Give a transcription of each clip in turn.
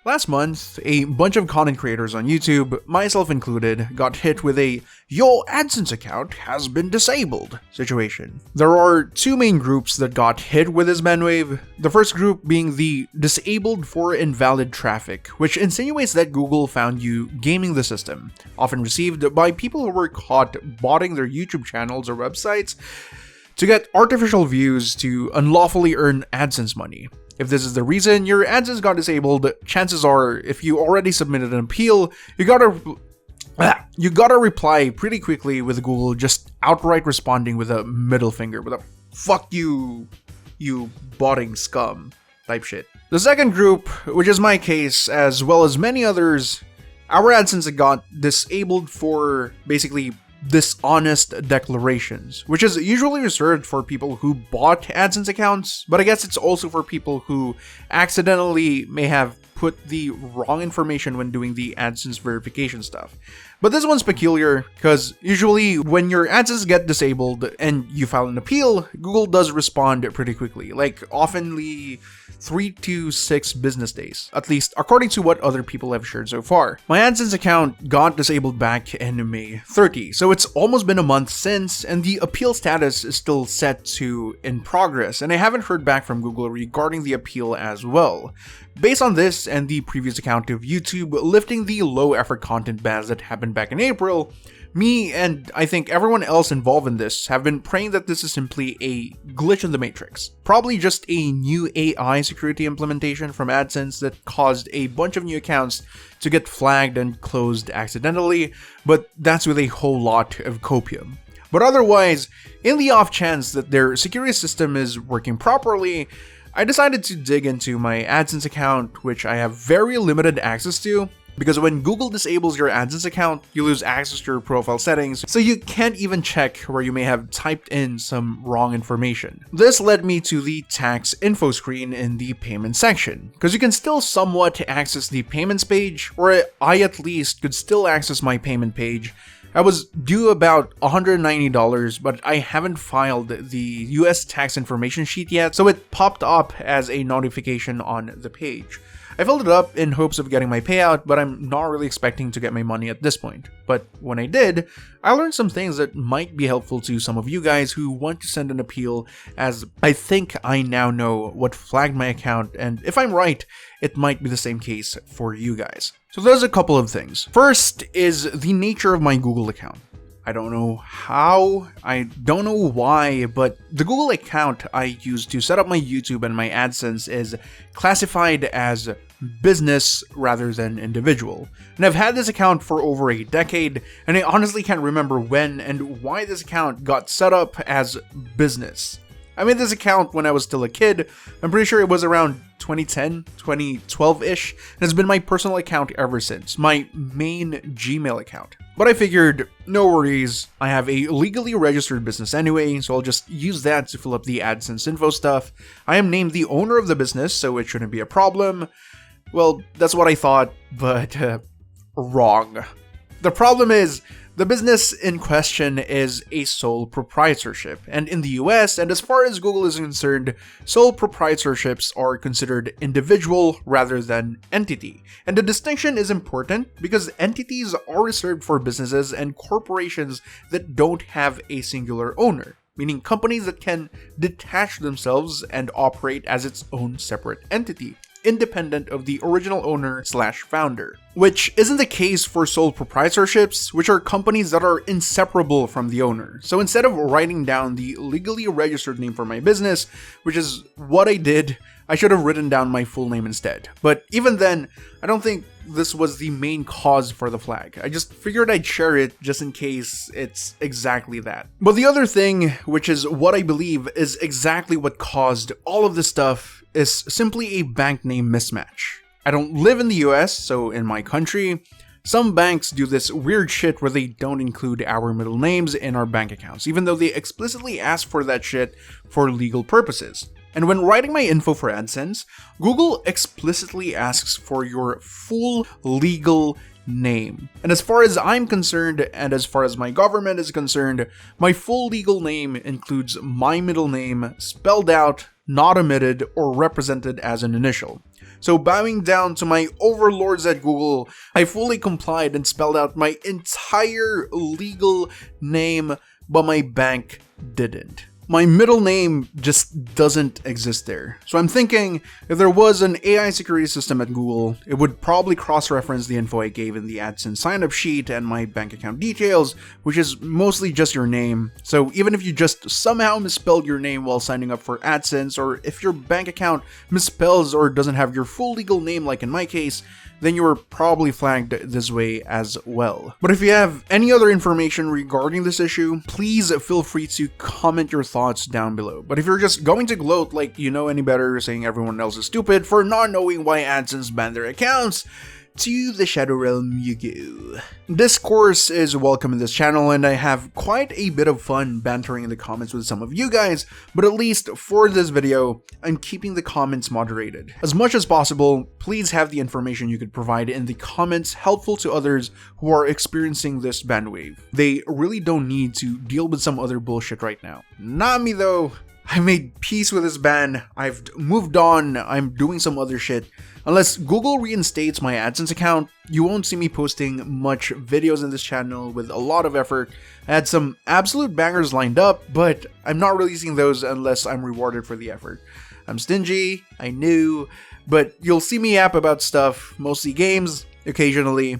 Last month, a bunch of content creators on YouTube, myself included, got hit with a "your AdSense account has been disabled" situation. There are two main groups that got hit with this bandwave. The first group being the disabled for invalid traffic, which insinuates that Google found you gaming the system, often received by people who were caught botting their YouTube channels or websites to get artificial views to unlawfully earn AdSense money. If this is the reason your AdSense got disabled, chances are, if you already submitted an appeal, you gotta reply pretty quickly with Google just outright responding with a middle finger, with a "fuck you, you botting scum" type shit. The second group, which is my case, as well as many others, our AdSense got disabled for basically dishonest declarations, which is usually reserved for people who bought AdSense accounts, but I guess it's also for people who accidentally may have put the wrong information when doing the AdSense verification stuff. But this one's peculiar because usually when your AdSense get disabled and you file an appeal, Google does respond pretty quickly, like oftenly 3 to 6 business days, at least according to what other people have shared so far. My AdSense account got disabled back in May 30, so it's almost been a month since, and the appeal status is still set to "in progress," and I haven't heard back from Google regarding the appeal as well. Based on this and the previous account of YouTube lifting the low effort content bans that happened back in April, me and I think everyone else involved in this have been praying that this is simply a glitch in the matrix. Probably just a new AI security implementation from AdSense that caused a bunch of new accounts to get flagged and closed accidentally, but that's with a whole lot of copium. But otherwise, in the off chance that their security system is working properly, I decided to dig into my AdSense account, which I have very limited access to, because when Google disables your AdSense account, you lose access to your profile settings, so you can't even check where you may have typed in some wrong information. This led me to the tax info screen in the payment section, because you can still somewhat access the payments page, or I at least could still access my payment page. I was due about $190, but I haven't filed the US tax information sheet yet, so it popped up as a notification on the page. I filled it up in hopes of getting my payout, but I'm not really expecting to get my money at this point. But when I did, I learned some things that might be helpful to some of you guys who want to send an appeal, as I think I now know what flagged my account, and if I'm right, it might be the same case for you guys. So there's a couple of things. First is the nature of my Google account. I don't know how, I don't know why, but the Google account I use to set up my YouTube and my AdSense is classified as business rather than individual. And I've had this account for over a decade, and I honestly can't remember when and why this account got set up as business. I made this account when I was still a kid. I'm pretty sure it was around 2010, 2012-ish, and it's been my personal account ever since, my main Gmail account. But I figured, no worries, I have a legally registered business anyway, so I'll just use that to fill up the AdSense info stuff. I am named the owner of the business, so it shouldn't be a problem. Well, that's what I thought, but wrong. The problem is, the business in question is a sole proprietorship, and in the US, and as far as Google is concerned, sole proprietorships are considered individual rather than entity. And the distinction is important because entities are reserved for businesses and corporations that don't have a singular owner, meaning companies that can detach themselves and operate as its own separate entity, independent of the original owner/founder, which isn't the case for sole proprietorships, which are companies that are inseparable from the owner. So instead of writing down the legally registered name for my business, which is what I did, I should have written down my full name instead. But even then, I don't think this was the main cause for the flag. I just figured I'd share it just in case it's exactly that. But the other thing, which is what I believe is exactly what caused all of this stuff, is simply a bank name mismatch. I don't live in the US, so in my country, some banks do this weird shit where they don't include our middle names in our bank accounts, even though they explicitly ask for that shit for legal purposes. And when writing my info for AdSense, Google explicitly asks for your full legal name. And as far as I'm concerned, and as far as my government is concerned, my full legal name includes my middle name spelled out, not omitted, or represented as an initial. So bowing down to my overlords at Google, I fully complied and spelled out my entire legal name, but my bank didn't. My middle name just doesn't exist there. So I'm thinking, if there was an AI security system at Google, it would probably cross-reference the info I gave in the AdSense sign-up sheet and my bank account details, which is mostly just your name. So even if you just somehow misspelled your name while signing up for AdSense, or if your bank account misspells or doesn't have your full legal name like in my case, then you were probably flagged this way as well. But if you have any other information regarding this issue, please feel free to comment your thoughts down below. But if you're just going to gloat like you know any better, saying everyone else is stupid for not knowing why AdSense banned their accounts, to the Shadow Realm you go. Discourse is welcome in this channel, and I have quite a bit of fun bantering in the comments with some of you guys, but at least for this video, I'm keeping the comments moderated. As much as possible, please have the information you could provide in the comments helpful to others who are experiencing this ban wave. They really don't need to deal with some other bullshit right now. Not me though. I made peace with this ban, I've moved on, I'm doing some other shit. Unless Google reinstates my AdSense account, you won't see me posting much videos in this channel with a lot of effort. I had some absolute bangers lined up, but I'm not releasing those unless I'm rewarded for the effort. I'm stingy, I knew, but you'll see me yap about stuff, mostly games, occasionally.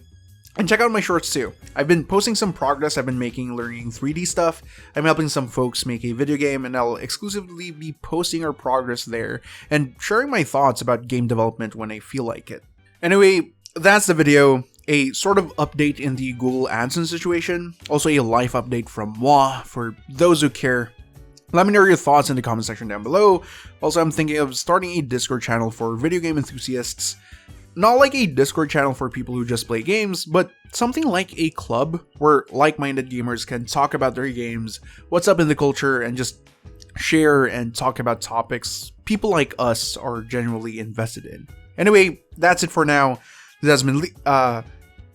And check out my shorts too. I've been posting some progress I've been making learning 3D stuff. I'm helping some folks make a video game, and I'll exclusively be posting our progress there and sharing my thoughts about game development when I feel like it. Anyway, that's the video. A sort of update in the Google AdSense situation. Also a life update from moi for those who care. Let me know your thoughts in the comment section down below. Also, I'm thinking of starting a Discord channel for video game enthusiasts. Not like a Discord channel for people who just play games, but something like a club where like-minded gamers can talk about their games, what's up in the culture, and just share and talk about topics people like us are genuinely invested in. Anyway, that's it for now. This has been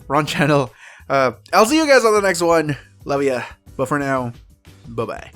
Ron Channel. I'll see you guys on the next one. Love ya. But for now, bye-bye.